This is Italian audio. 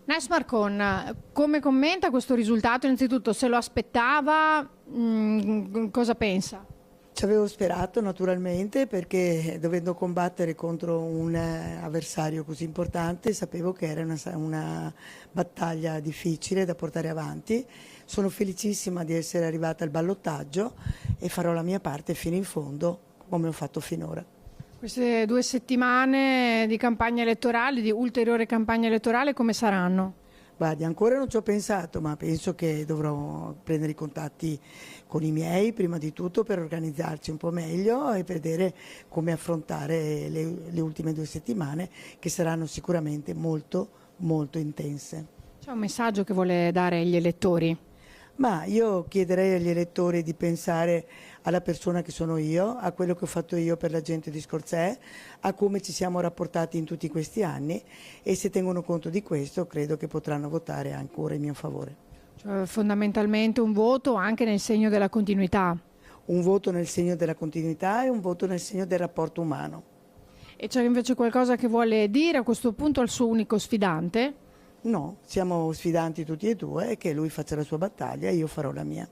Nes Marcon, come commenta questo risultato? Innanzitutto, se lo aspettava, cosa pensa? Ci avevo sperato naturalmente perché dovendo combattere contro un avversario così importante sapevo che era una battaglia difficile da portare avanti. Sono felicissima di essere arrivata al ballottaggio e farò la mia parte fino in fondo come ho fatto finora. Queste 2 settimane di campagna elettorale, di ulteriore campagna elettorale, come saranno? Guardi, ancora non ci ho pensato, ma penso che dovrò prendere i contatti con i miei, prima di tutto per organizzarci un po' meglio e vedere come affrontare le ultime 2 settimane, che saranno sicuramente molto, molto intense. C'è un messaggio che vuole dare agli elettori? Ma io chiederei agli elettori di pensare alla persona che sono io, a quello che ho fatto io per la gente di Scorzè, a come ci siamo rapportati in tutti questi anni e se tengono conto di questo credo che potranno votare ancora in mio favore. Cioè, fondamentalmente un voto anche nel segno della continuità. Un voto nel segno della continuità e un voto nel segno del rapporto umano. E c'è invece qualcosa che vuole dire a questo punto al suo unico sfidante? No, siamo sfidanti tutti e due e che lui faccia la sua battaglia e io farò la mia.